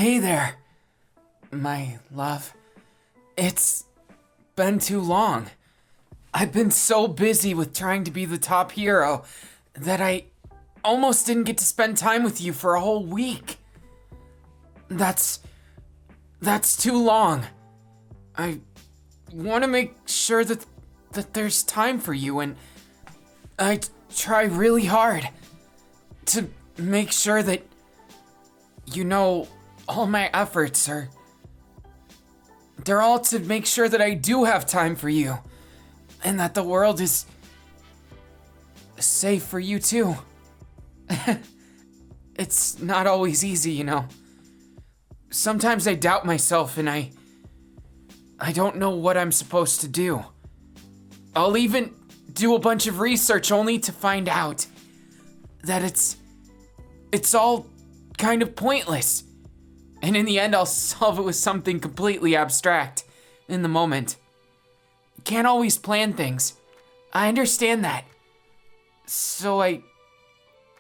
Hey there, my love. It's been too long. I've been so busy with trying to be the top hero that I almost didn't get to spend time with you for a whole week. That's too long. I want to make sure that there's time for you, and I try really hard to make sure that all my efforts they're all to make sure that I do have time for you and that the world is safe for you too. It's not always easy, Sometimes I doubt myself and I don't know what I'm supposed to do. I'll even do a bunch of research only to find out that it's all kind of pointless. And in the end, I'll solve it with something completely abstract in the moment. You can't always plan things. I understand that. So I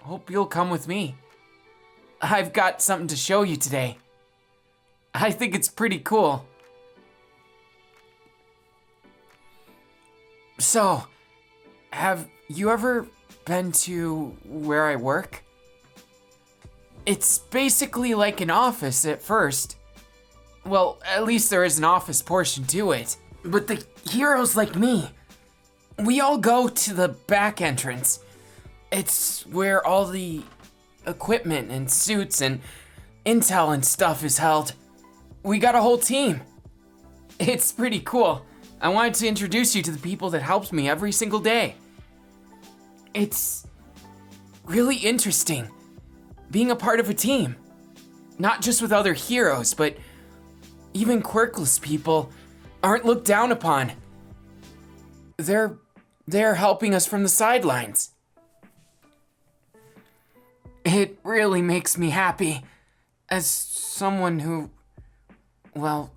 hope you'll come with me. I've got something to show you today. I think it's pretty cool. So, have you ever been to where I work? It's basically like an office at first. Well, at least there is an office portion to it. But the heroes like me, we all go to the back entrance. It's where all the equipment and suits and intel and stuff is held. We got a whole team. It's pretty cool. I wanted to introduce you to the people that helped me every single day. It's really interesting being a part of a team. Not just with other heroes, but even quirkless people aren't looked down upon. They're helping us from the sidelines. It really makes me happy as someone who, well,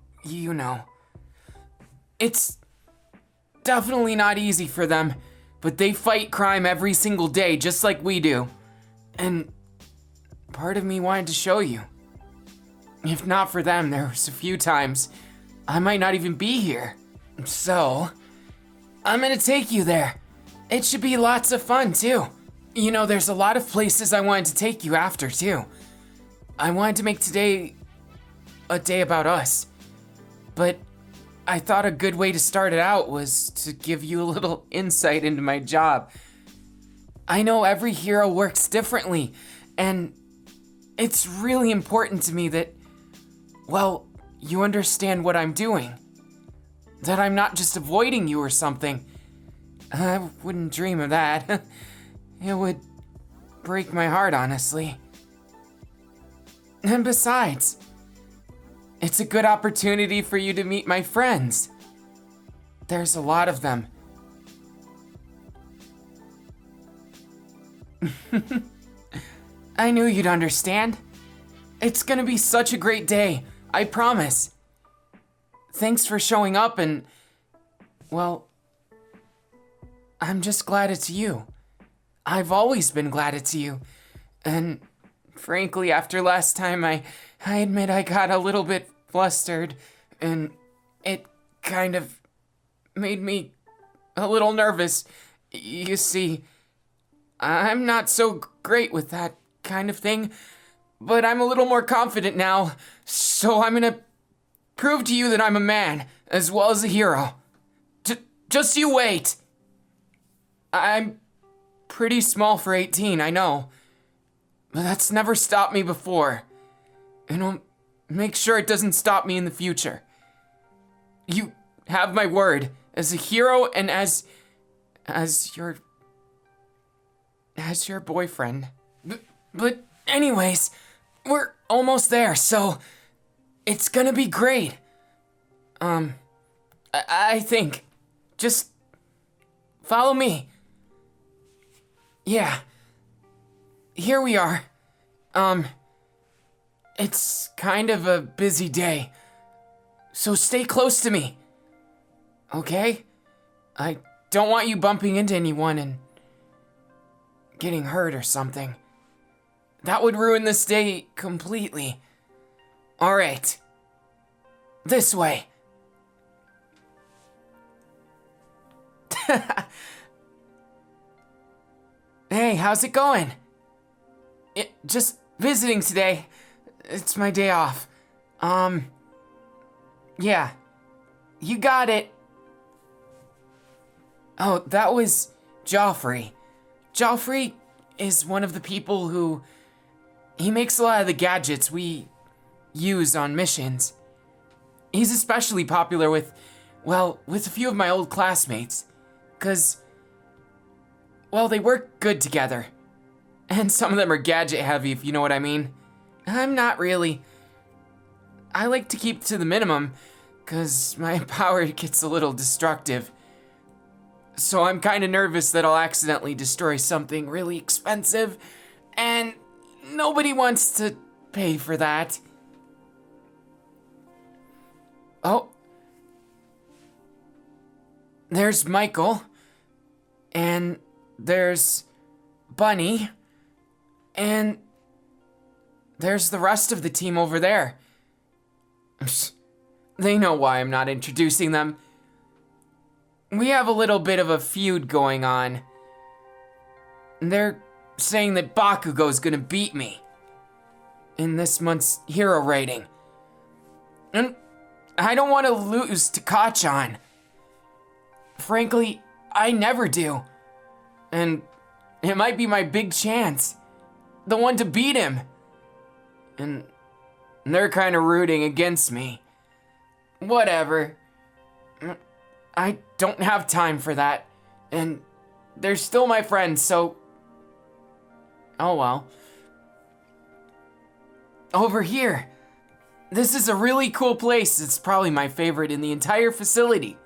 It's definitely not easy for them, but they fight crime every single day just like we do. And part of me wanted to show you. If not for them, there was a few times I might not even be here. So, I'm gonna take you there. It should be lots of fun too. There's a lot of places I wanted to take you after too. I wanted to make today a day about us, but I thought a good way to start it out was to give you a little insight into my job. I know every hero works differently, and it's really important to me that, well, you understand what I'm doing. That I'm not just avoiding you or something. I wouldn't dream of that. It would break my heart, honestly. And besides, it's a good opportunity for you to meet my friends. There's a lot of them. I knew you'd understand. It's gonna be such a great day, I promise. Thanks for showing up and, well, I'm just glad it's you. I've always been glad it's you. And frankly, after last time, I admit I got a little bit flustered, and it kind of made me a little nervous. You see, I'm not so great with that kind of thing, but I'm a little more confident now, so I'm gonna prove to you that I'm a man, as well as a hero. Just you wait. I'm pretty small for 18, I know, but that's never stopped me before, and I'll make sure it doesn't stop me in the future. You have my word, as a hero and as your boyfriend. But anyways, we're almost there, so it's gonna be great. I think. Just follow me. Yeah. Here we are. It's kind of a busy day, so stay close to me. Okay? I don't want you bumping into anyone and getting hurt or something. That would ruin this day completely. Alright. This way. Hey, how's it going? Just visiting today. It's my day off. Yeah. You got it. Oh, that was Joffrey. Joffrey is one of the people who... He makes a lot of the gadgets we use on missions. He's especially popular with a few of my old classmates. 'Cause, well, they work good together. And some of them are gadget heavy, if you know what I mean. I'm not really. I like to keep to the minimum, 'cause my power gets a little destructive. So I'm kind of nervous that I'll accidentally destroy something really expensive, and nobody wants to pay for that. Oh. There's Michael. And there's Bunny. And there's the rest of the team over there. They know why I'm not introducing them. We have a little bit of a feud going on. They're saying that Bakugo's gonna beat me in this month's hero rating. And I don't want to lose to Kacchan. Frankly, I never do. And it might be my big chance. The one to beat him. And they're kind of rooting against me. Whatever. I don't have time for that. And they're still my friends, so... Oh well. Over here. This is a really cool place. It's probably my favorite in the entire facility.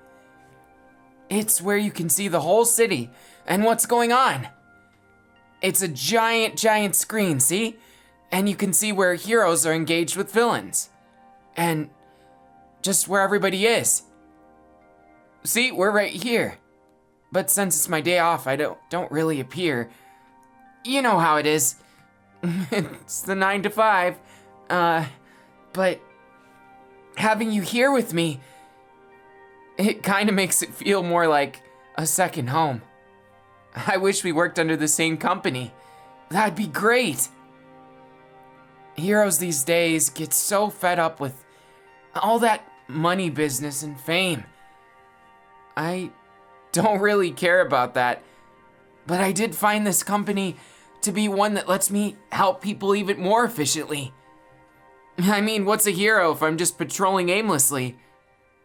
It's where you can see the whole city and what's going on. It's a giant, giant screen, see? And you can see where heroes are engaged with villains. And just where everybody is. See, we're right here. But since it's my day off, I don't really appear. You know how it is. It's the 9 to 5. But having you here with me, it kind of makes it feel more like a second home. I wish we worked under the same company. That'd be great. Heroes these days get so fed up with all that money business and fame. I don't really care about that, but I did find this company to be one that lets me help people even more efficiently. I mean, what's a hero if I'm just patrolling aimlessly?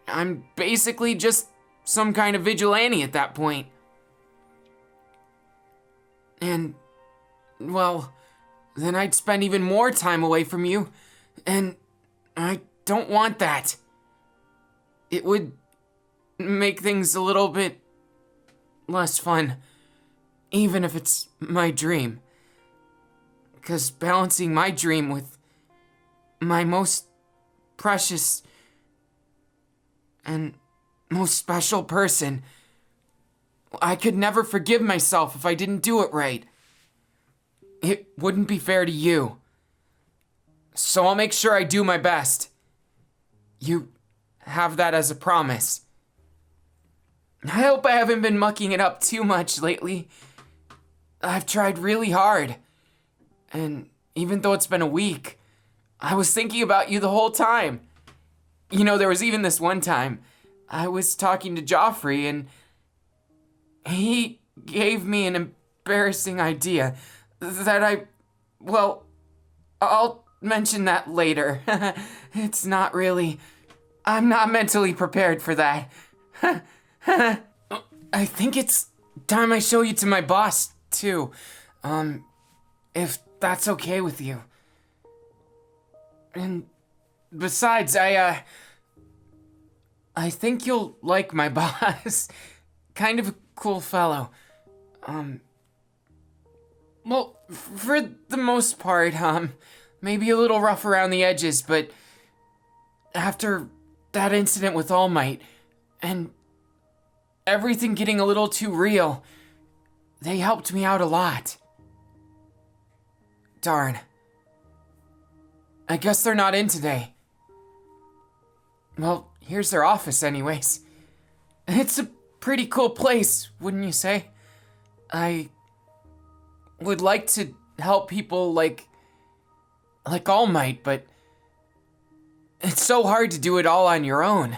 I'm basically just some kind of vigilante at that point. And, well, then I'd spend even more time away from you, and I don't want that. It would make things a little bit less fun, even if it's my dream. 'Cause balancing my dream with my most precious and most special person, I could never forgive myself if I didn't do it right. It wouldn't be fair to you. So I'll make sure I do my best. You have that as a promise. I hope I haven't been mucking it up too much lately. I've tried really hard. And even though it's been a week, I was thinking about you the whole time. You know, there was even this one time I was talking to Joffrey and he gave me an embarrassing idea that well, I'll mention that later. It's not really... I'm not mentally prepared for that. I think it's time I show you to my boss, too. If that's okay with you. And besides, I think you'll like my boss. Kind of a cool fellow. Well, for the most part, maybe a little rough around the edges, but after that incident with All Might, and everything getting a little too real, they helped me out a lot. Darn. I guess they're not in today. Well, here's their office anyways. It's a pretty cool place, wouldn't you say? I would like to help people like All Might, but it's so hard to do it all on your own.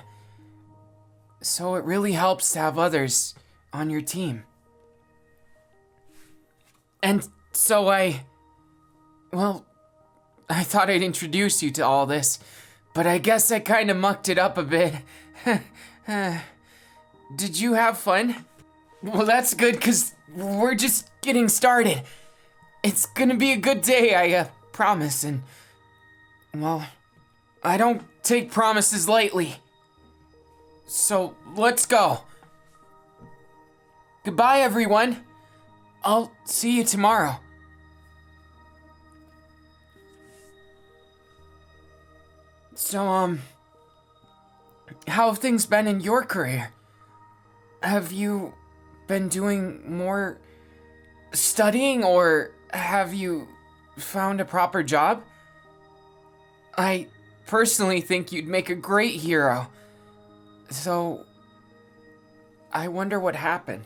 So it really helps to have others on your team. And so I thought I'd introduce you to all this, but I guess I kind of mucked it up a bit. Did you have fun? Well, that's good, 'cause we're just getting started. It's gonna be a good day, I promise, and, well, I don't take promises lightly. So, let's go. Goodbye, everyone. I'll see you tomorrow. So, how have things been in your career? Have you been doing more studying, or have you found a proper job? I personally think you'd make a great hero. So, I wonder what happened.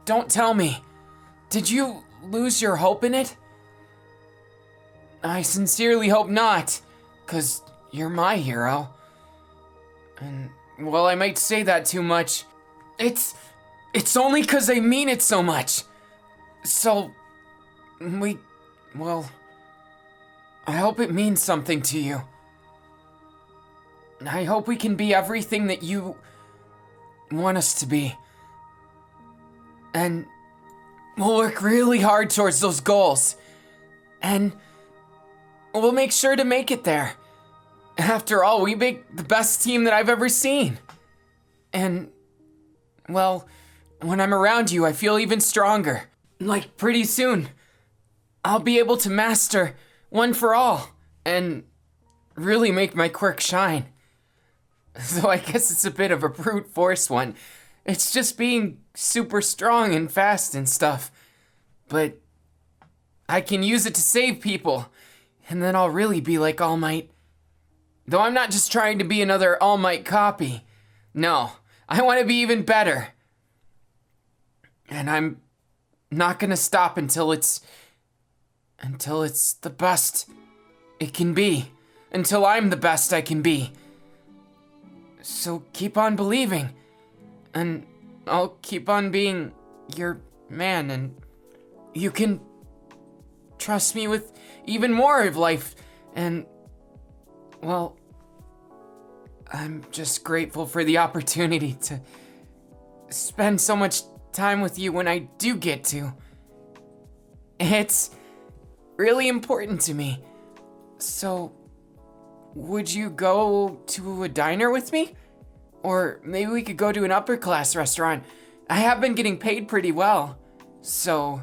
Don't tell me. Did you lose your hope in it? I sincerely hope not, 'cause you're my hero. And, well, I might say that too much. It's only 'cause I mean it so much. So, I hope it means something to you. I hope we can be everything that you want us to be. And we'll work really hard towards those goals. And we'll make sure to make it there. After all, we make the best team that I've ever seen. And, well, when I'm around you, I feel even stronger. Like, pretty soon, I'll be able to master One for All and really make my quirk shine. So I guess it's a bit of a brute force one. It's just being super strong and fast and stuff. But I can use it to save people, and then I'll really be like All Might. Though I'm not just trying to be another All Might copy. No, I want to be even better. And I'm not gonna stop until it's the best it can be. Until I'm the best I can be. So keep on believing, and I'll keep on being your man, and you can trust me with even more of life, and, well, I'm just grateful for the opportunity to spend so much time with you when I do get to. It's really important to me. So, would you go to a diner with me? Or maybe we could go to an upper class restaurant. I have been getting paid pretty well. So,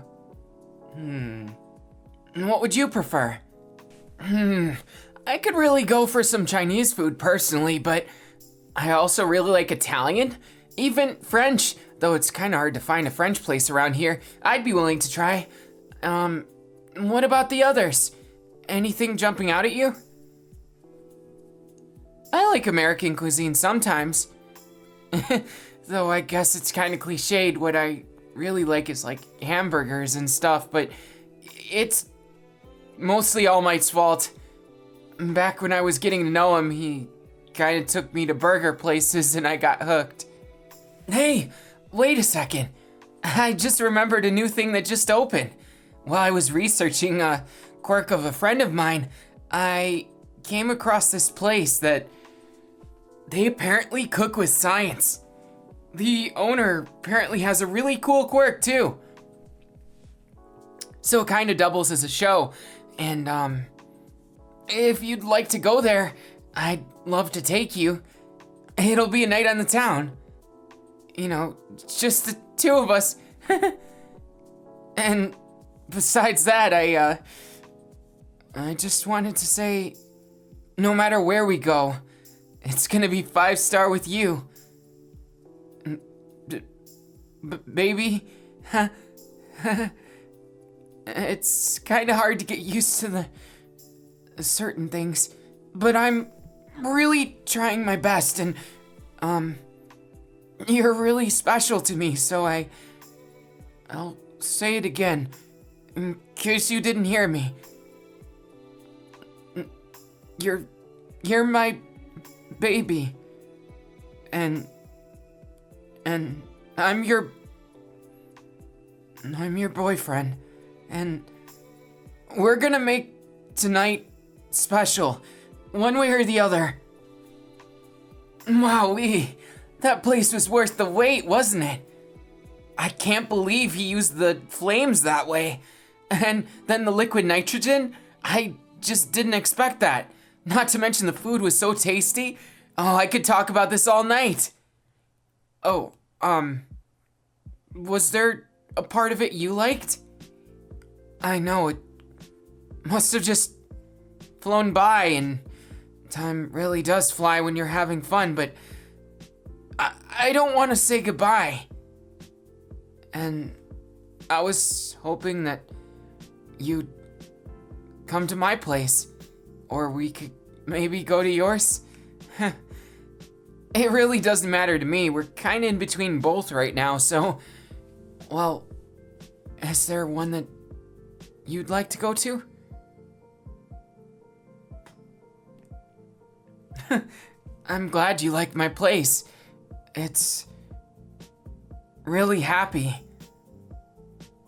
what would you prefer? I could really go for some Chinese food personally, but I also really like Italian, even French, though it's kind of hard to find a French place around here. I'd be willing to try. What about the others? Anything jumping out at you? I like American cuisine sometimes. Though I guess it's kind of cliched. What I really like is like hamburgers and stuff, but it's mostly All Might's fault. Back when I was getting to know him, he kind of took me to burger places and I got hooked. Hey, wait a second. I just remembered a new thing that just opened. While I was researching a quirk of a friend of mine, I came across this place that they apparently cook with science. The owner apparently has a really cool quirk too. So it kind of doubles as a show. And if you'd like to go there, I'd love to take you. It'll be a night on the town. You know, just the two of us. And besides that, I just wanted to say, no matter where we go, it's gonna be 5-star with you. Baby, it's kinda hard to get used to the certain things, but I'm really trying my best, and, you're really special to me, so I'll say it again, in case you didn't hear me. You're my baby, and I'm your boyfriend, and we're gonna make tonight special, one way or the other. Wowee, that place was worth the wait, wasn't it? I can't believe he used the flames that way. And then the liquid nitrogen, I just didn't expect that. Not to mention the food was so tasty. Oh, I could talk about this all night. Oh, was there a part of it you liked? I know, it must have just flown by, and time really does fly when you're having fun, but I don't want to say goodbye. And I was hoping that you'd come to my place, or we could maybe go to yours. It really doesn't matter to me. We're kind of in between both right now, so, well, is there one that you'd like to go to? I'm glad you liked my place. It's really happy.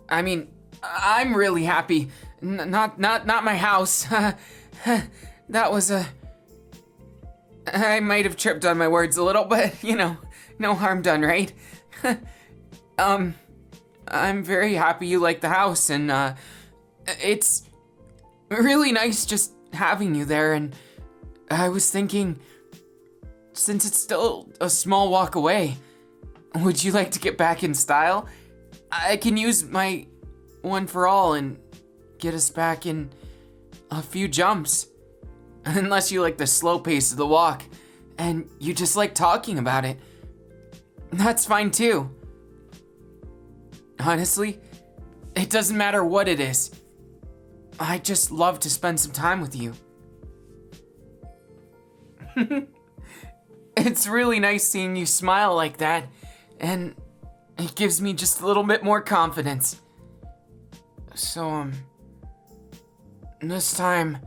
I mean, I'm really happy. Not my house. That was I might have tripped on my words a little, but no harm done, right? I'm very happy you like the house, and it's really nice just having you there, and I was thinking, since it's still a small walk away, would you like to get back in style? I can use my one for all and get us back in a few jumps. Unless you like the slow pace of the walk, and you just like talking about it. That's fine too. Honestly, it doesn't matter what it is. I just love to spend some time with you. It's really nice seeing you smile like that, and it gives me just a little bit more confidence. So, this time,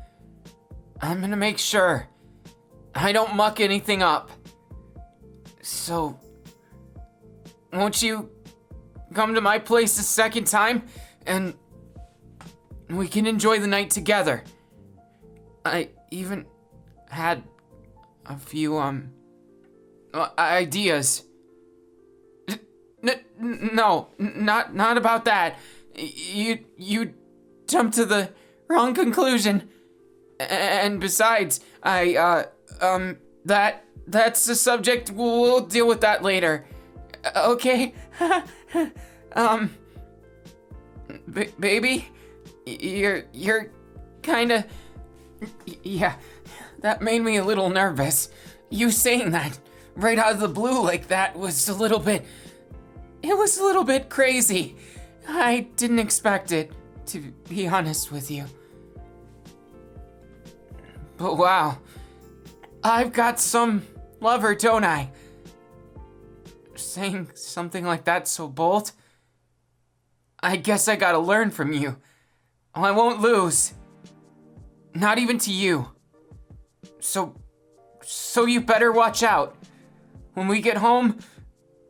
I'm gonna make sure I don't muck anything up. So, won't you come to my place a second time, and we can enjoy the night together? I even had a few, ideas. No, not about that. You jumped to the wrong conclusion. And besides, that's the subject. We'll deal with that later. Okay? Baby, you're kinda, yeah, that made me a little nervous. You saying that right out of the blue like that was a little bit crazy. I didn't expect it, to be honest with you. But wow, I've got some lover, don't I? Saying something like that so bold? I guess I gotta learn from you. I won't lose. Not even to you. So you better watch out. When we get home,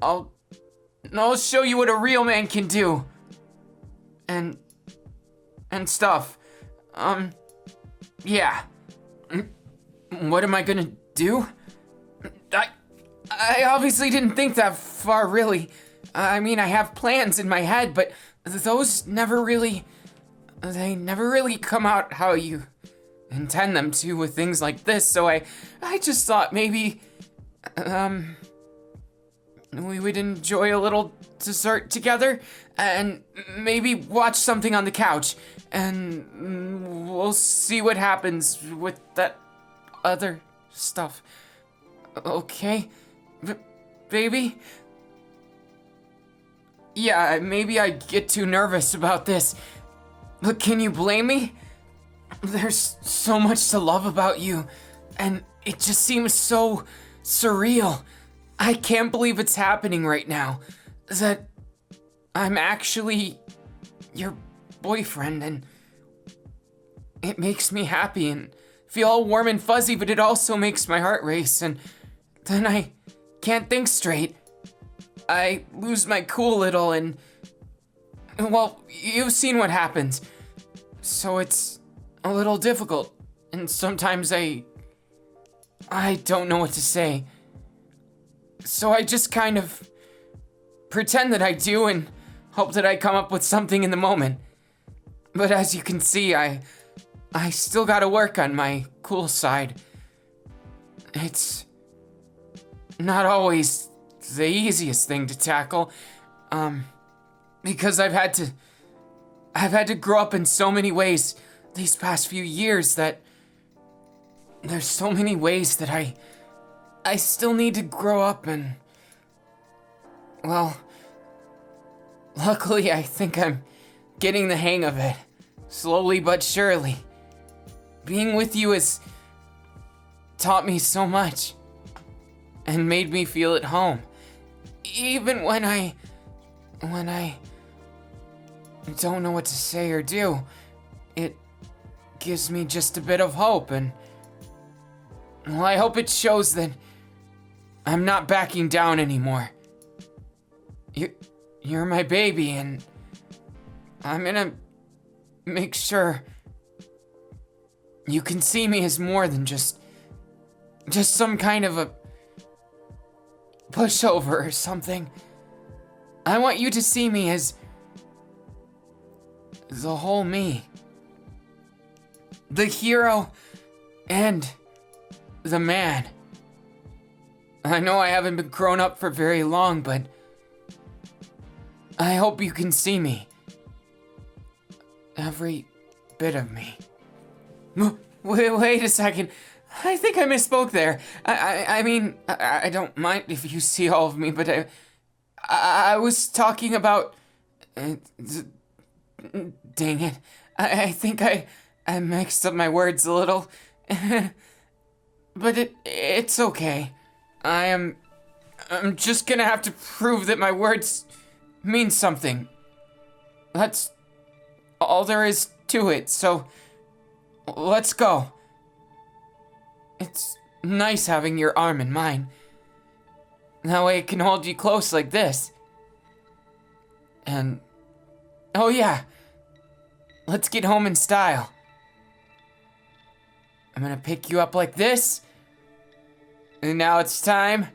I'll show you what a real man can do. And stuff. Yeah. What am I gonna do? I obviously didn't think that far, really. I mean, I have plans in my head, but those never really come out how you intend them to with things like this, so I just thought maybe, we would enjoy a little dessert together, and maybe watch something on the couch, and we'll see what happens with that other stuff. Okay? Baby? Yeah, maybe I get too nervous about this, but can you blame me? There's so much to love about you and it just seems so surreal. I can't believe it's happening right now. That I'm actually your boyfriend, and it makes me happy and feel all warm and fuzzy, but it also makes my heart race, and then I can't think straight. I lose my cool little, and well, you've seen what happens. So it's a little difficult, and sometimes I don't know what to say. So I just kind of pretend that I do and hope that I come up with something in the moment. But as you can see, I still gotta work on my cool side. It's not always the easiest thing to tackle, because I've had to grow up in so many ways these past few years that there's so many ways that I still need to grow up, and well, luckily I think I'm getting the hang of it, slowly but surely. Being with you has taught me so much and made me feel at home. Even when I don't know what to say or do, it gives me just a bit of hope, and well, I hope it shows that I'm not backing down anymore. You're my baby, and I'm gonna make sure you can see me as more than just some kind of a pushover or something. I want you to see me as the whole me. The hero and the man. I know I haven't been grown up for very long, but I hope you can see me. Every bit of me. Wait a second. I think I misspoke there. I mean, I don't mind if you see all of me, but I was talking about... dang it. I think I mixed up my words a little. But it's okay. I'm just gonna have to prove that my words mean something. That's all there is to it, so let's go. It's nice having your arm in mine. That way I can hold you close like this. And, oh yeah, let's get home in style. I'm gonna pick you up like this. And now it's time.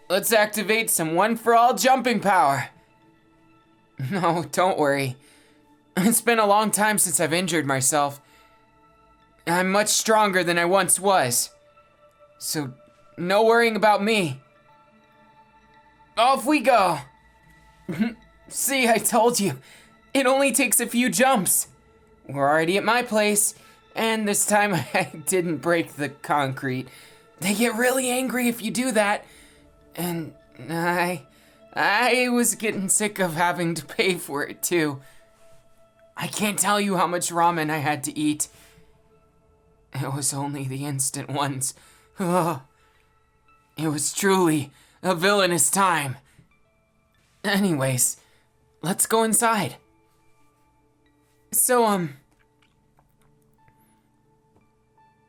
Let's activate some one-for-all jumping power. No, don't worry. It's been a long time since I've injured myself. I'm much stronger than I once was. So, no worrying about me. Off we go. See, I told you. It only takes a few jumps. We're already at my place, and this time I didn't break the concrete. They get really angry if you do that. And I was getting sick of having to pay for it too. I can't tell you how much ramen I had to eat. It was only the instant ones. Ugh. It was truly a villainous time. Anyways, let's go inside. So,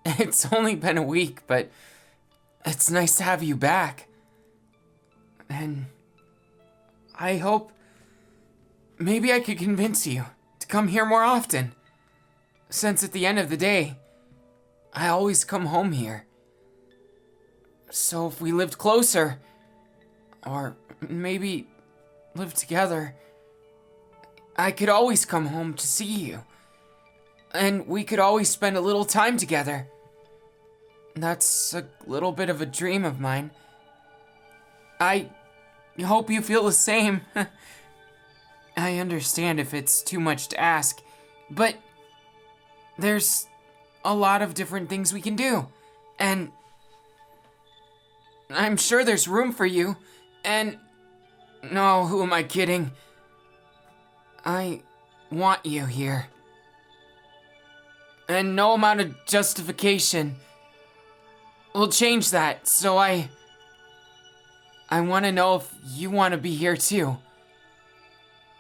it's only been a week, but it's nice to have you back. And I hope maybe I could convince you to come here more often. Since at the end of the day, I always come home here. So if we lived closer, or maybe lived together, I could always come home to see you. And we could always spend a little time together. That's a little bit of a dream of mine. I hope you feel the same. I understand if it's too much to ask, but there's a lot of different things we can do. And I'm sure there's room for you. And no, who am I kidding? I want you here. And no amount of justification we'll change that. So I want to know if you want to be here too.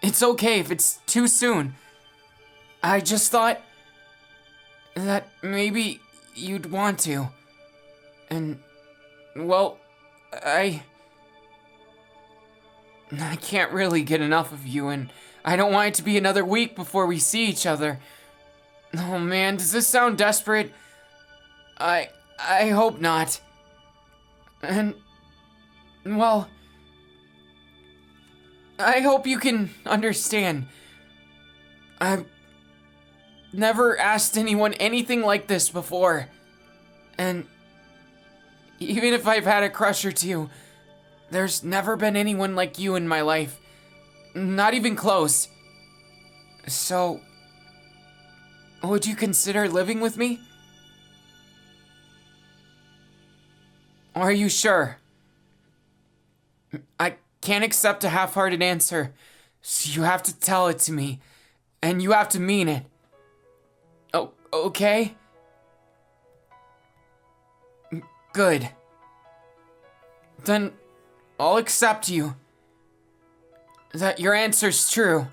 It's okay if it's too soon. I just thought that maybe you'd want to. And, well, I can't really get enough of you, and I don't want it to be another week before we see each other. Oh man, does this sound desperate? I hope not. And, well, I hope you can understand. I've never asked anyone anything like this before. And even if I've had a crush or two, there's never been anyone like you in my life. Not even close. So, would you consider living with me? Are you sure? I can't accept a half-hearted answer, so you have to tell it to me, and you have to mean it. Oh, okay? Good. Then I'll accept you. That your answer's true.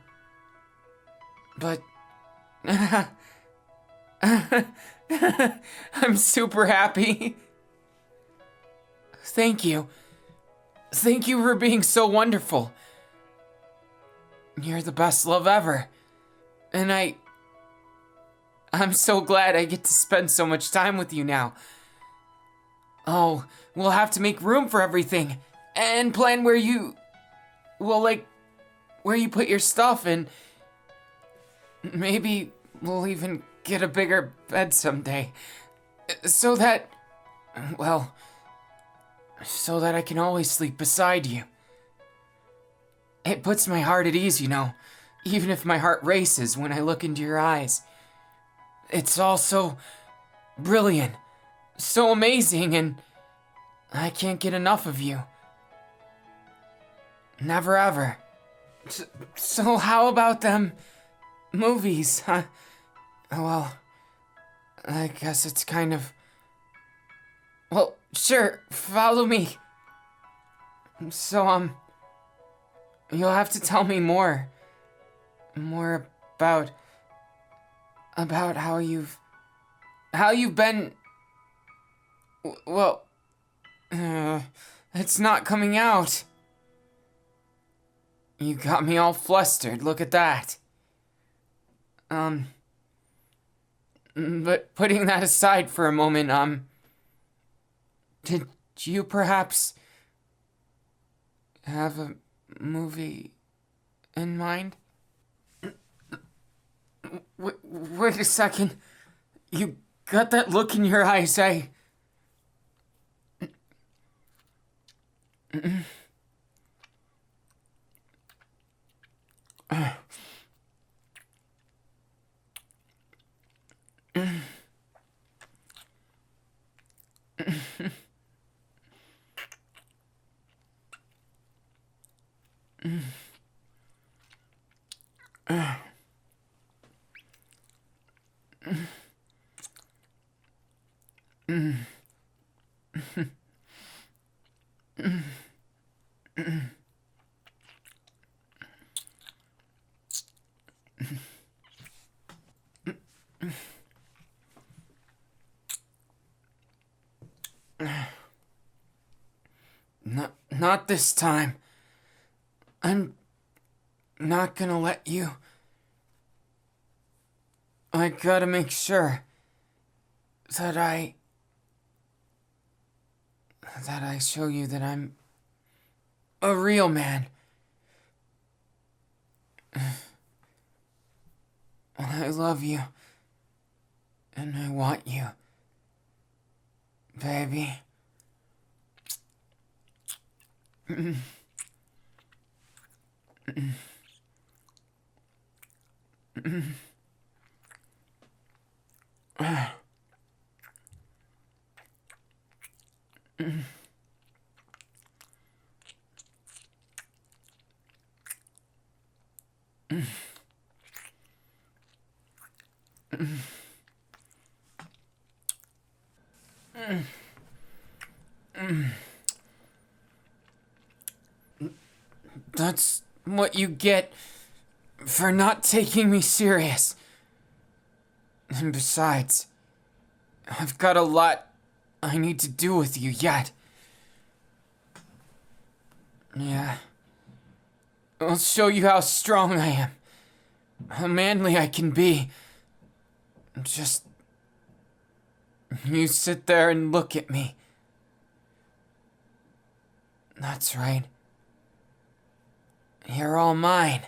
But I'm super happy. Thank you. Thank you for being so wonderful. You're the best love ever. And I'm so glad I get to spend so much time with you now. Oh, we'll have to make room for everything. And plan where you... well, like, where you put your stuff, and maybe we'll even get a bigger bed someday. So that... well... so that I can always sleep beside you. It puts my heart at ease, you know, even if my heart races when I look into your eyes. It's all so brilliant, so amazing, and I can't get enough of you. Never ever. So how about them movies, huh? Well, I guess it's kind of... well, sure, follow me. So, you'll have to tell me more. More about how you've been... well, it's not coming out. You got me all flustered, look at that. But putting that aside for a moment, did you perhaps have a movie in mind? Wait a second. You got that look in your eyes, Not this time. I'm not gonna let you. I gotta make sure that I show you that I'm a real man. I love you. And I want you. Baby. That's what you get for not taking me serious. And besides, I've got a lot I need to do with you yet. Yeah. I'll show you how strong I am. How manly I can be. Just... you sit there and look at me. That's right. You're all mine.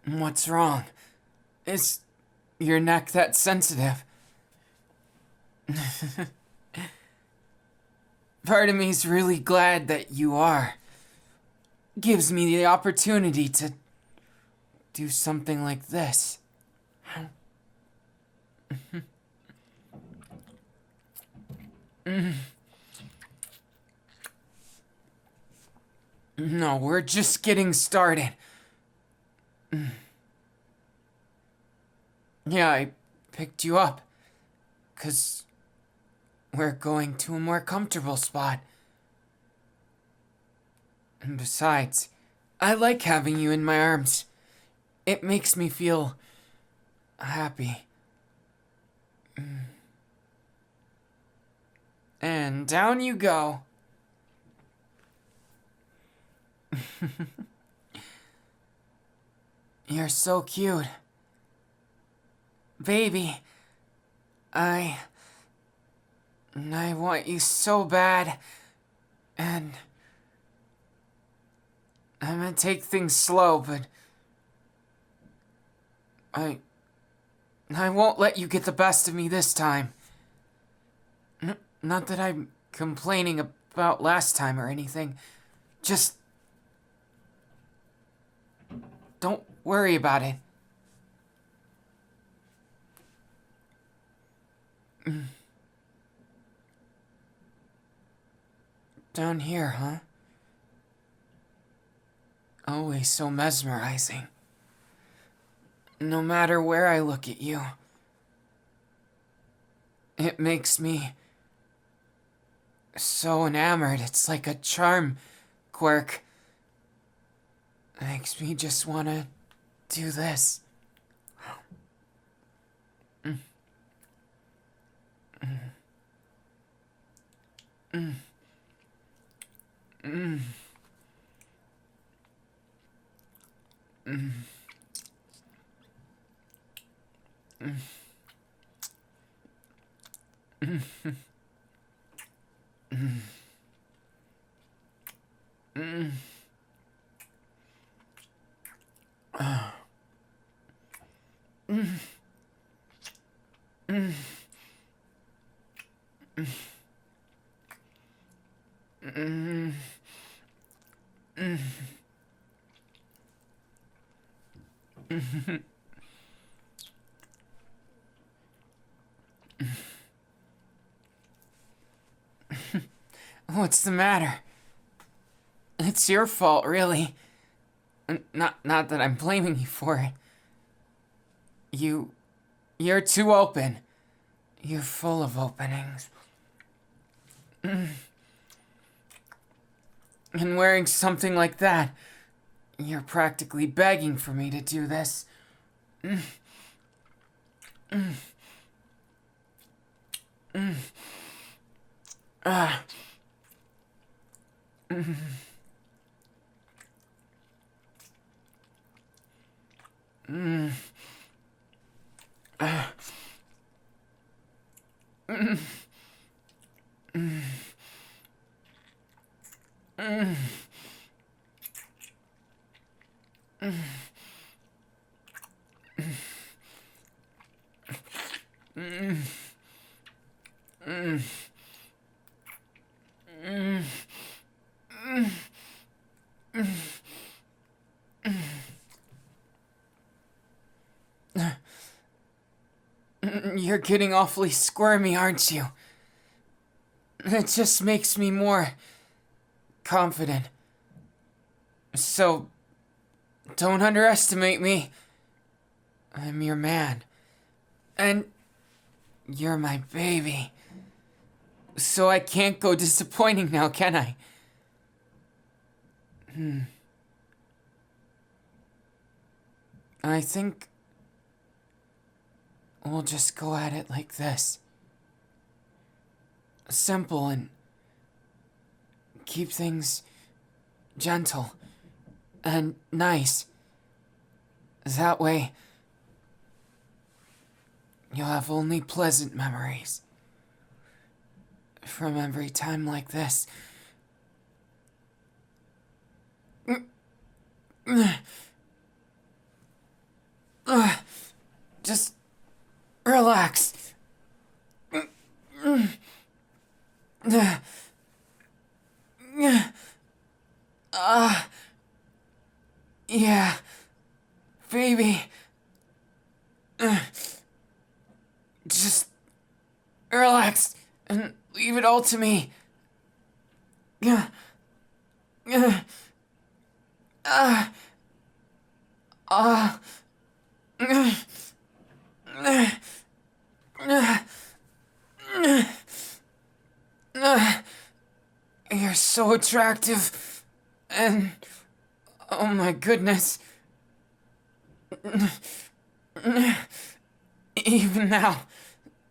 What's wrong? Is your neck that sensitive? Part of me's really glad that you are. Gives me the opportunity to do something like this. No, we're just getting started. Yeah, I picked you up. 'Cause we're going to a more comfortable spot. And besides, I like having you in my arms. It makes me feel happy. And down you go. You're so cute. Baby, I want you so bad, and I'm gonna take things slow, but I won't let you get the best of me this time. Not that I'm complaining about last time or anything. Just don't worry about it. Down here, huh? Always so mesmerizing. No matter where I look at you, it makes me so enamored. It's like a charm quirk. It makes me just wanna do this. What's the matter? It's your fault, really. Not that I'm blaming you for it. You're too open. You're full of openings. And wearing something like that, you're practically begging for me to do this. You're getting awfully squirmy, aren't you? It just makes me more confident. So, don't underestimate me. I'm your man. And you're my baby. So I can't go disappointing now, can I? I think we'll just go at it like this. Simple and keep things gentle and nice. That way, you'll have only pleasant memories from every time like this. Just relax. Yeah, baby. Just relax and leave it all to me. You're so attractive. And oh my goodness. Even now,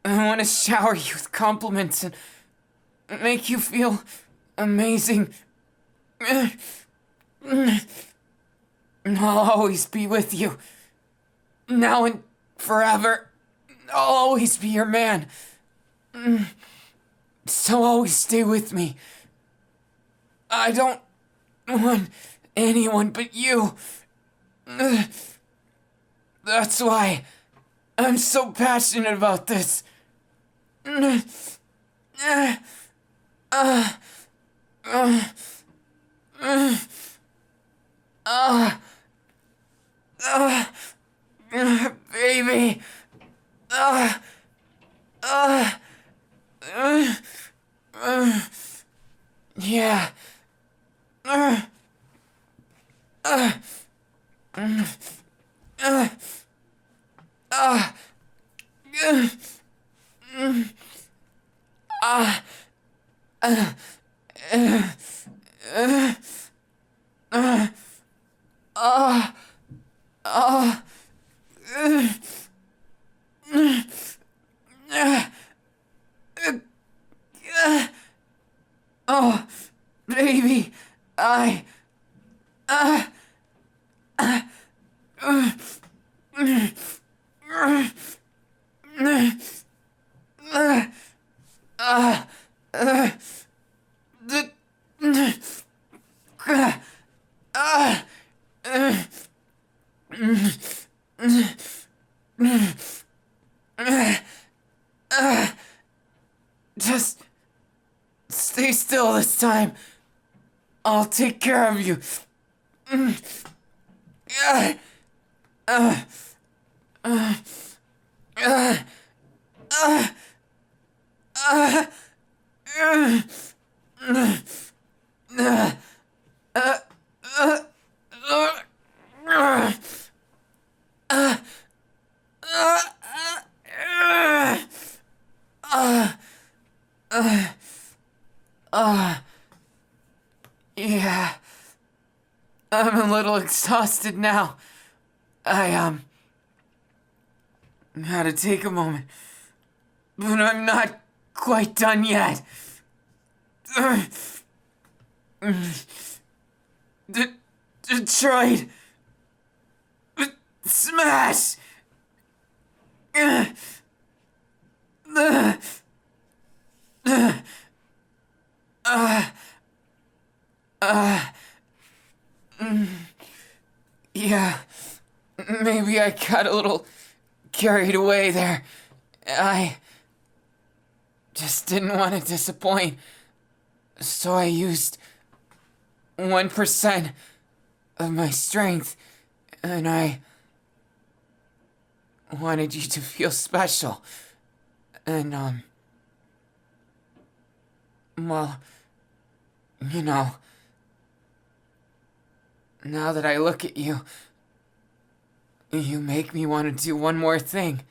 I want to shower you with compliments and make you feel amazing. I'll always be with you. Now and forever. I'll always be your man. So always stay with me. I don't want anyone but you. That's why I'm so passionate about this. Baby. Yeah. Oh, baby, I. Just stay still this time. I'll take care of you. Yeah. I'm a little exhausted now. I had to take a moment. But I'm not quite done yet. Detroit. Smash. Yeah, maybe I got a little carried away there. I just didn't want to disappoint, so I used 1% of my strength, and I wanted you to feel special. And, well, you know, Now that I look at you, you make me want to do one more thing.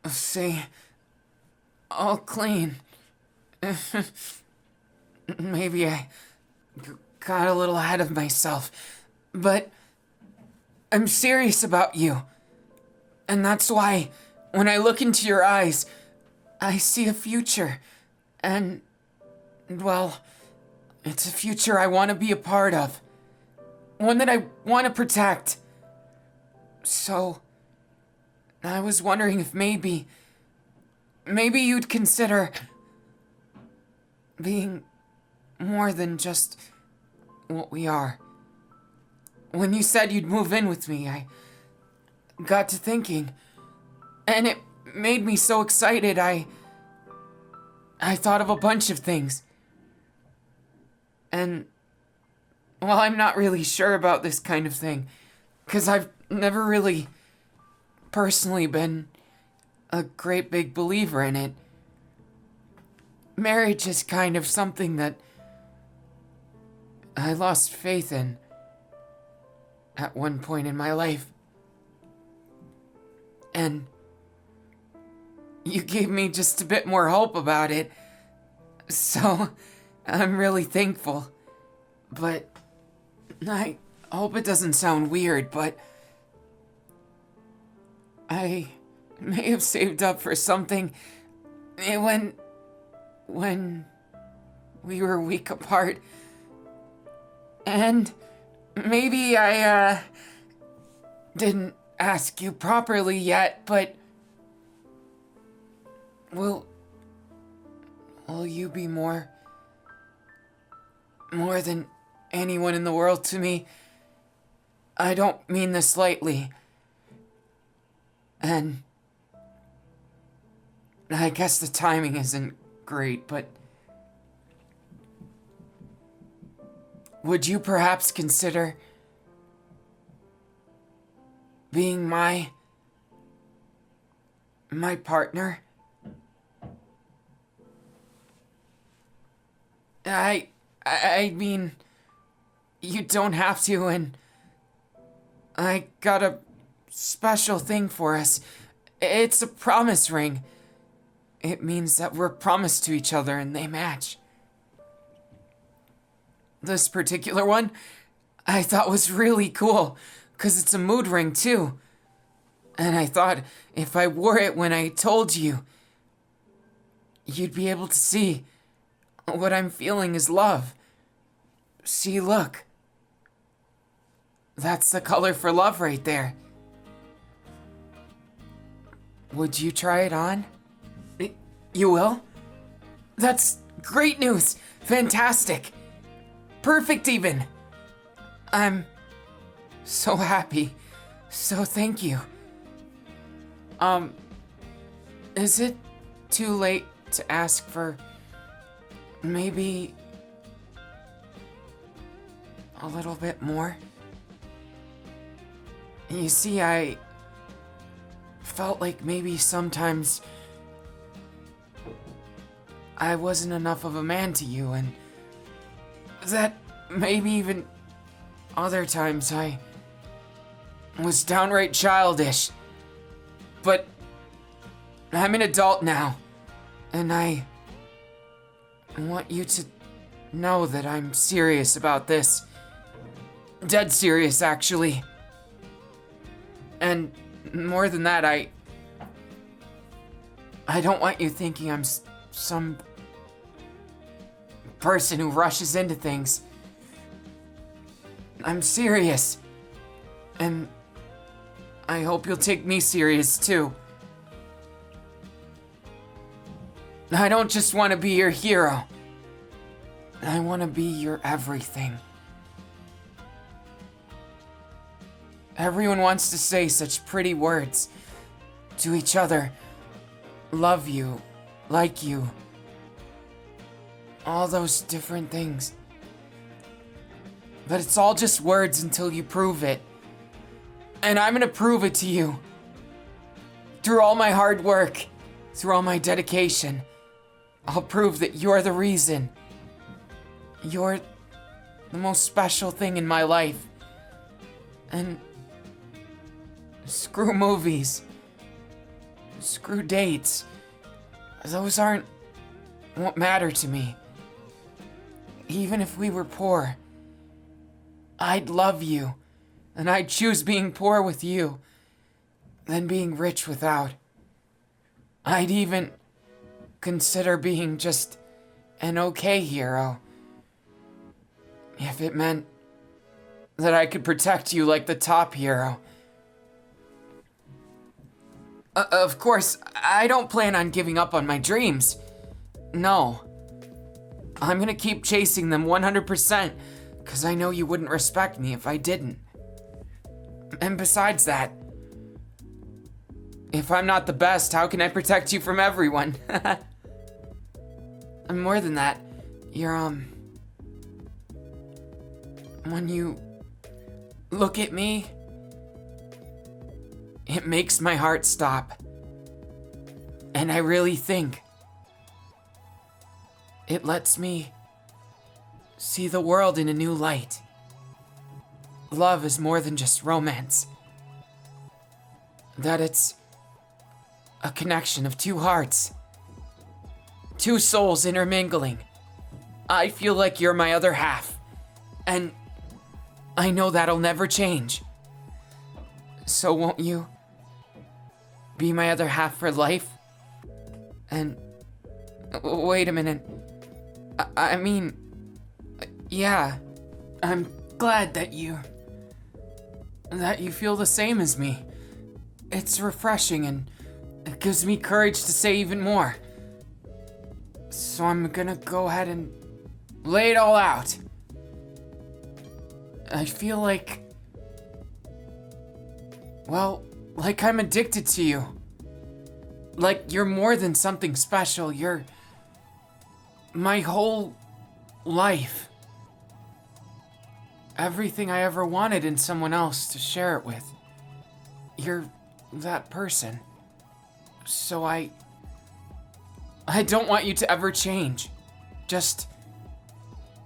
See, all clean. Maybe I got a little ahead of myself, but I'm serious about you. And that's why, when I look into your eyes, I see a future. And, well, it's a future I want to be a part of. One that I want to protect. So, I was wondering if maybe you'd consider being more than just what we are. When you said you'd move in with me, I got to thinking, and it made me so excited. I thought of a bunch of things. And, well, I'm not really sure about this kind of thing, because I've never really personally been a great big believer in it. Marriage is kind of something that I lost faith in at one point in my life. And you gave me just a bit more hope about it. So I'm really thankful. But I hope it doesn't sound weird, but I may have saved up for something when we were a week apart. And maybe I didn't ask you properly yet, but will you be more than anyone in the world to me? I don't mean this lightly. And I guess the timing isn't great, but would you perhaps consider being my partner? I mean, you don't have to, and I got a special thing for us. It's a promise ring. It means that we're promised to each other and they match. This particular one, I thought was really cool, because it's a mood ring too. And I thought if I wore it when I told you, you'd be able to see what I'm feeling is love. See, look. That's the color for love right there. Would you try it on? You will? That's great news. Fantastic. Perfect even. I'm so happy. So thank you. Is it too late to ask for maybe a little bit more? You see, I felt like maybe sometimes I wasn't enough of a man to you, and that maybe even other times I was downright childish. But I'm an adult now, and I want you to know that I'm serious about this. Dead serious, actually. And more than that, I don't want you thinking I'm some person who rushes into things. I'm serious. And I hope you'll take me serious too. I don't just want to be your hero. I want to be your everything. Everyone wants to say such pretty words to each other. Love you, like you. All those different things. But it's all just words until you prove it. And I'm gonna prove it to you. Through all my hard work, through all my dedication, I'll prove that you're the reason. You're the most special thing in my life. And screw movies. Screw dates. Those aren't what matter to me. Even if we were poor, I'd love you. And I'd choose being poor with you than being rich without. I'd even consider being just an okay hero if it meant that I could protect you like the top hero. Of course, I don't plan on giving up on my dreams. No. I'm gonna keep chasing them 100%, because I know you wouldn't respect me if I didn't. And besides that, if I'm not the best, how can I protect you from everyone? And more than that, you're, when you look at me, it makes my heart stop. And I really think it lets me see the world in a new light. Love is more than just romance. That it's a connection of two hearts. Two souls intermingling. I feel like you're my other half. And I know that'll never change. So won't you be my other half for life? And wait a minute. I mean, yeah, I'm glad that you feel the same as me. It's refreshing and it gives me courage to say even more. So I'm gonna go ahead and lay it all out. I feel like, well, like I'm addicted to you. Like you're more than something special. You're my whole life. Everything I ever wanted in someone else to share it with. You're that person. So I don't want you to ever change. Just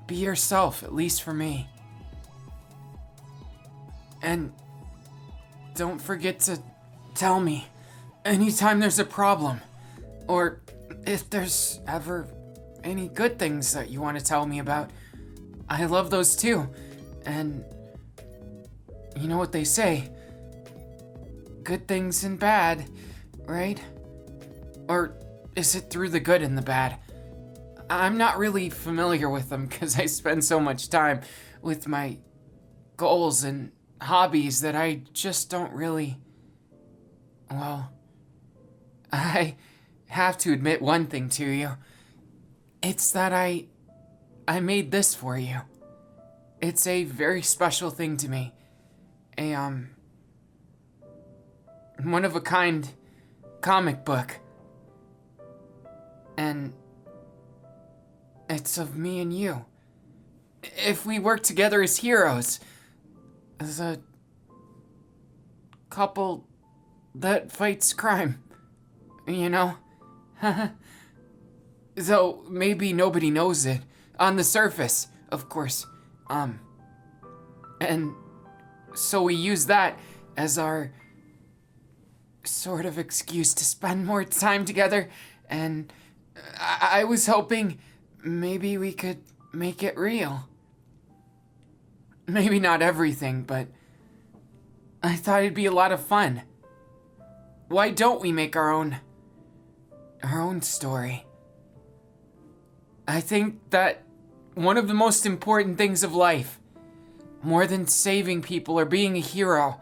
be yourself, at least for me. And don't forget to tell me anytime there's a problem, or if there's ever any good things that you want to tell me about. I love those too. And you know what they say, good things and bad, right? Or is it through the good and the bad? I'm not really familiar with them because I spend so much time with my goals and hobbies that I just don't really, well, I have to admit one thing to you. It's that I made this for you. It's a very special thing to me. A, one-of-a-kind comic book. And it's of me and you. If we work together as heroes, as a couple that fights crime, you know? Though maybe nobody knows it. On the surface, of course. And so we use that as our sort of excuse to spend more time together, and I was hoping maybe we could make it real. Maybe not everything, but I thought it'd be a lot of fun. Why don't we make our own her own story. I think that one of the most important things of life, more than saving people or being a hero,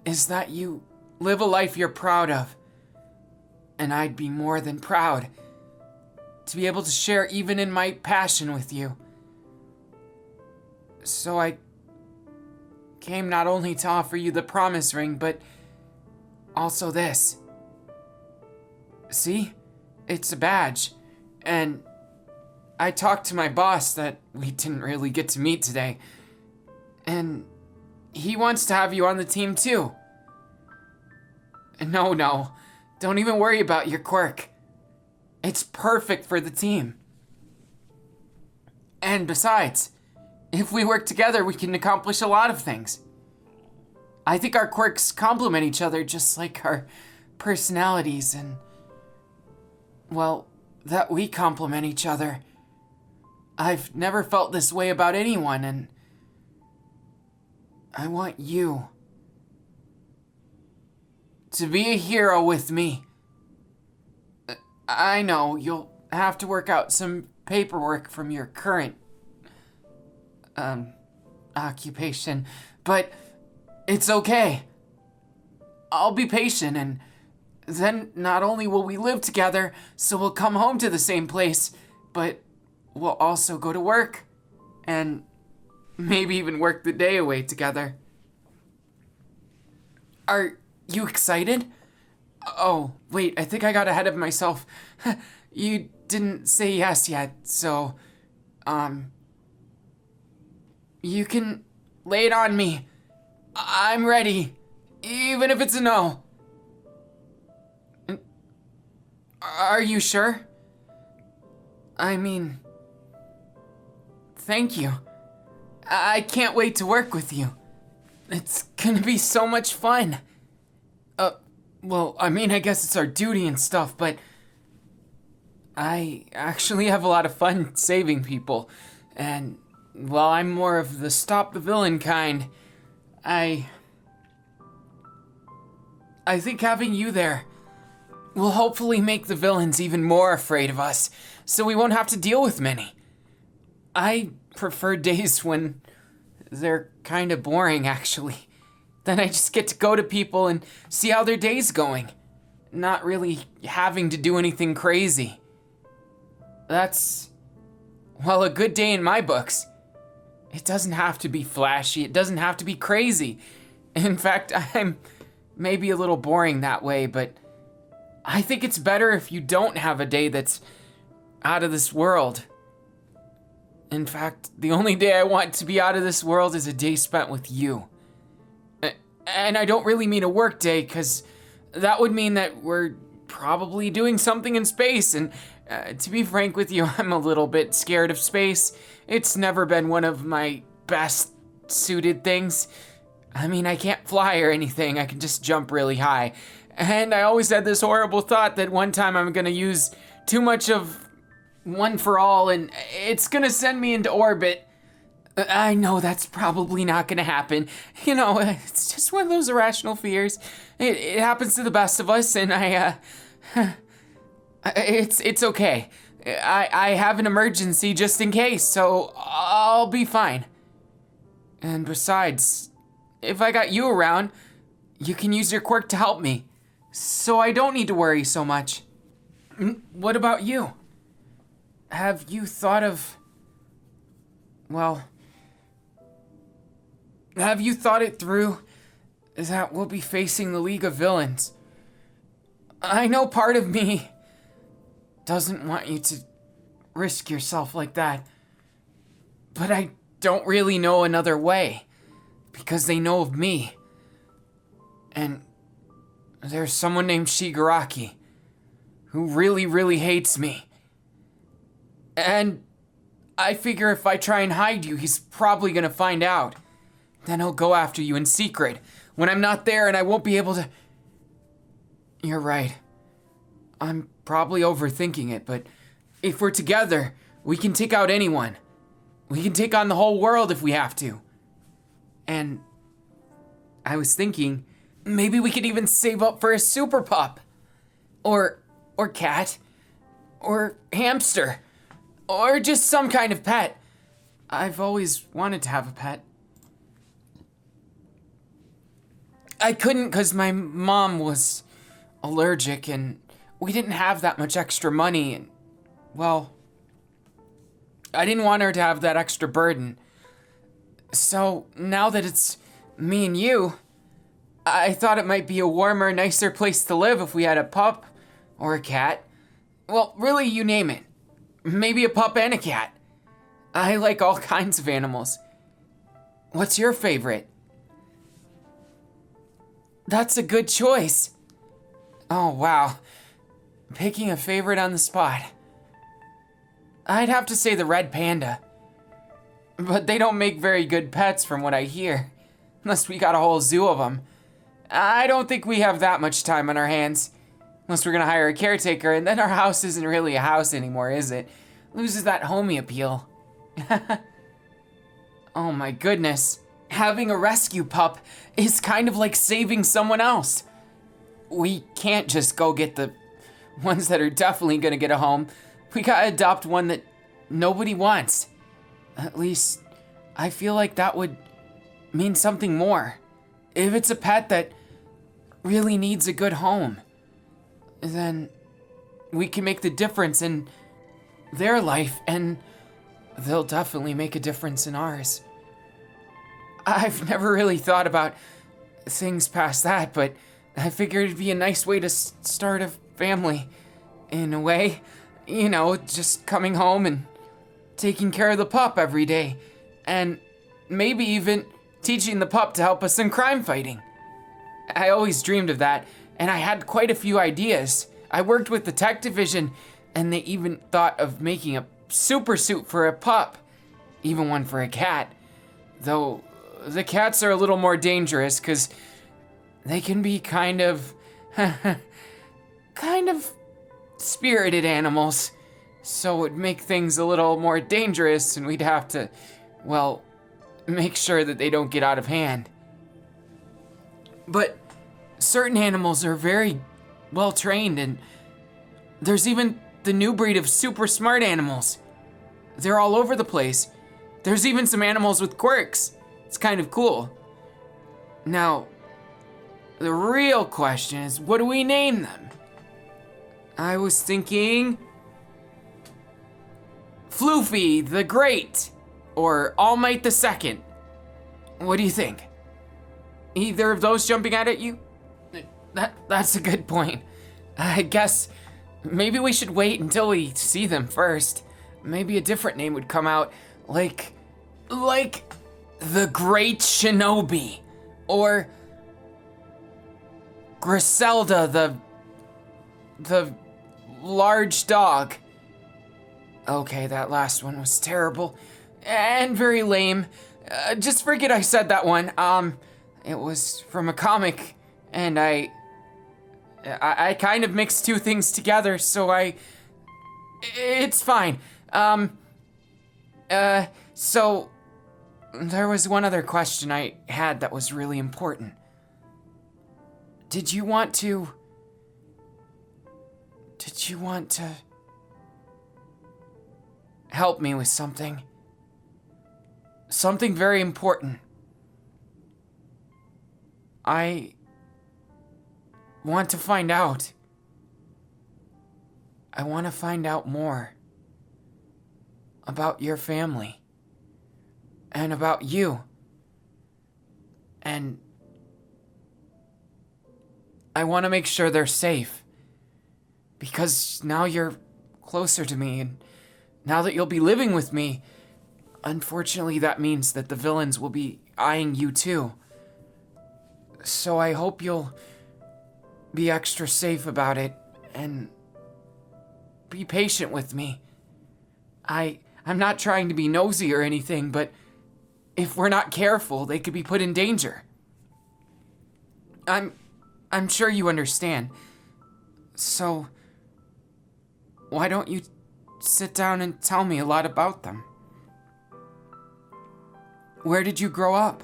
is that you live a life you're proud of. And I'd be more than proud to be able to share even in my passion with you. So I came not only to offer you the promise ring, but also this. See? It's a badge. And I talked to my boss that we didn't really get to meet today. And he wants to have you on the team too. No, don't even worry about your quirk. It's perfect for the team. And besides, if we work together, we can accomplish a lot of things. I think our quirks complement each other just like our personalities and, well, that we complement each other. I've never felt this way about anyone, and I want you to be a hero with me. I know you'll have to work out some paperwork from your current occupation, but it's okay. I'll be patient, and then not only will we live together, so we'll come home to the same place, but we'll also go to work and maybe even work the day away together. Are you excited? Oh, wait, I think I got ahead of myself. You didn't say yes yet, so, you can lay it on me. I'm ready, even if it's a no. Are you sure? I mean, thank you. I can't wait to work with you. It's gonna be so much fun. Well, I mean, I guess it's our duty and stuff, but I actually have a lot of fun saving people. And while I'm more of the stop the villain kind, I think having you there will hopefully make the villains even more afraid of us, so we won't have to deal with many. I prefer days when they're kind of boring, actually. Then I just get to go to people and see how their day's going, not really having to do anything crazy. That's, well, a good day in my books. It doesn't have to be flashy, it doesn't have to be crazy. In fact, I'm maybe a little boring that way, but I think it's better if you don't have a day that's out of this world. In fact, the only day I want to be out of this world is a day spent with you. And I don't really mean a work day, because that would mean that we're probably doing something in space, and to be frank with you, I'm a little bit scared of space. It's never been one of my best suited things. I mean, I can't fly or anything, I can just jump really high. And I always had this horrible thought that one time I'm gonna use too much of one for all, and it's gonna send me into orbit. I know that's probably not gonna happen. You know, it's just one of those irrational fears. It happens to the best of us, and it's okay. I have an emergency just in case, so I'll be fine. And besides, if I got you around, you can use your quirk to help me, so I don't need to worry so much. What about you? Have you thought of, well, have you thought it through that we'll be facing the League of Villains? I know part of me doesn't want you to risk yourself like that, but I don't really know another way, because they know of me. And there's someone named Shigaraki who really, really hates me. And I figure if I try and hide you, he's probably gonna find out. Then he'll go after you in secret when I'm not there, and I won't be able to. You're right. I'm probably overthinking it, but if we're together, we can take out anyone. We can take on the whole world if we have to. And I was thinking, maybe we could even save up for a super pup. Or or cat, or hamster, or just some kind of pet. I've always wanted to have a pet. I couldn't because my mom was allergic and we didn't have that much extra money and, well, I didn't want her to have that extra burden. So now that it's me and you, I thought it might be a warmer, nicer place to live if we had a pup or a cat. Well, really, you name it. Maybe a pup and a cat. I like all kinds of animals. What's your favorite? That's a good choice. Oh, wow. Picking a favorite on the spot. I'd have to say the red panda. But they don't make very good pets from what I hear. Unless we got a whole zoo of them. I don't think we have that much time on our hands. Unless we're gonna hire a caretaker, and then our house isn't really a house anymore, is it? Loses that homey appeal. Oh my goodness. Having a rescue pup is kind of like saving someone else. We can't just go get the ones that are definitely gonna get a home. We gotta adopt one that nobody wants. At least, I feel like that would mean something more. If it's a pet that really needs a good home, then we can make the difference in their life, and they'll definitely make a difference in ours. I've never really thought about things past that, but I figured it'd be a nice way to start a family, in a way. You know, just coming home and taking care of the pup every day, and maybe even teaching the pup to help us in crime fighting. I always dreamed of that, and I had quite a few ideas. I worked with the tech division, and they even thought of making a super suit for a pup, even one for a cat. Though the cats are a little more dangerous because they can be kind of spirited animals. So it would make things a little more dangerous, and we'd have to, well, make sure that they don't get out of hand. But certain animals are very well trained, and there's even the new breed of super smart animals. They're all over the place. There's even some animals with quirks. It's kind of cool. Now, the real question is, what do we name them? I was thinking Floofy the Great, or All Might the Second. What do you think? Either of those jumping out at you? That's a good point. I guess maybe we should wait until we see them first. Maybe a different name would come out, like the Great Shinobi, or Griselda the Large Dog. Okay, that last one was terrible and very lame. Just forget I said that one. It was from a comic, and I kind of mixed two things together, so it's fine. So there was one other question I had that was really important. Did you want to help me with something? Something very important. I want to find out. I want to find out more about your family and about you. And I want to make sure they're safe, because now you're closer to me, and now that you'll be living with me, unfortunately that means that the villains will be eyeing you too. So I hope you'll be extra safe about it and be patient with me. I'm not trying to be nosy or anything, but if we're not careful, they could be put in danger. I'm sure you understand. So why don't you sit down and tell me a lot about them? Where did you grow up?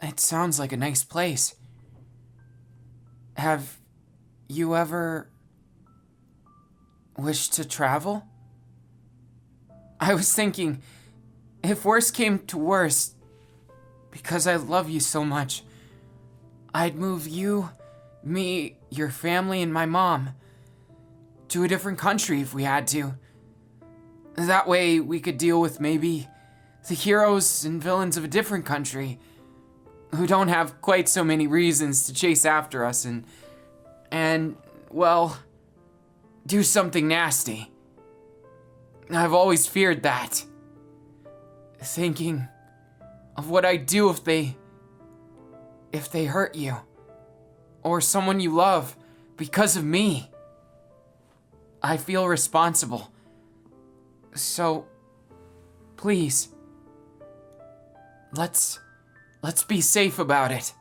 It sounds like a nice place. Have you ever wish to travel? I was thinking, if worst came to worst, because I love you so much, I'd move you, me, your family, and my mom to a different country if we had to. That way we could deal with maybe the heroes and villains of a different country who don't have quite so many reasons to chase after us and well, do something nasty. I've always feared that. Thinking of what I'd do if they hurt you or someone you love because of me. I feel responsible. So, please, let's be safe about it.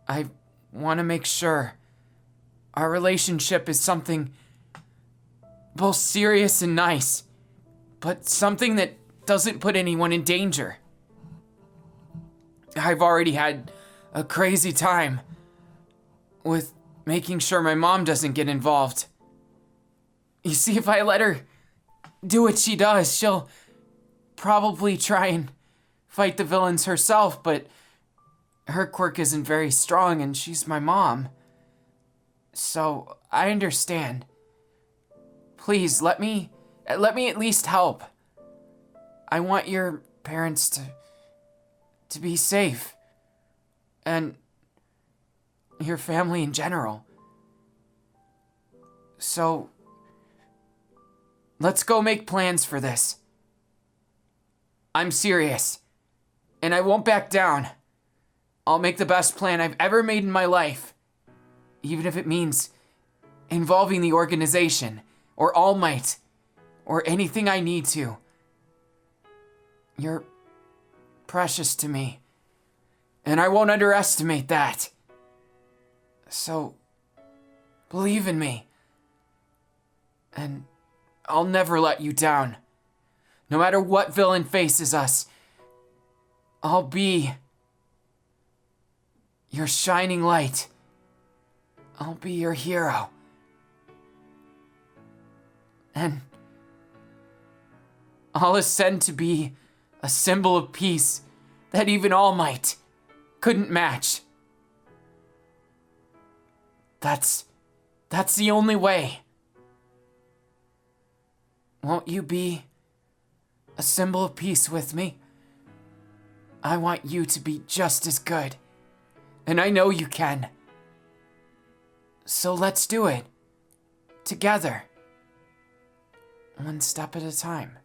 I want to make sure our relationship is something both serious and nice, but something that doesn't put anyone in danger. I've already had a crazy time with making sure my mom doesn't get involved. You see, if I let her do what she does, she'll probably try and fight the villains herself, but her quirk isn't very strong and she's my mom. So, I understand. Please, let me at least help. I want your parents to be safe. And your family in general. So, let's go make plans for this. I'm serious. And I won't back down. I'll make the best plan I've ever made in my life. Even if it means involving the organization, or All Might, or anything I need to. You're precious to me, and I won't underestimate that. So, believe in me, and I'll never let you down. No matter what villain faces us, I'll be your shining light. I'll be your hero. And I'll ascend to be a symbol of peace that even All Might couldn't match. That's the only way. Won't you be a symbol of peace with me? I want you to be just as good. And I know you can. So let's do it. Together. One step at a time.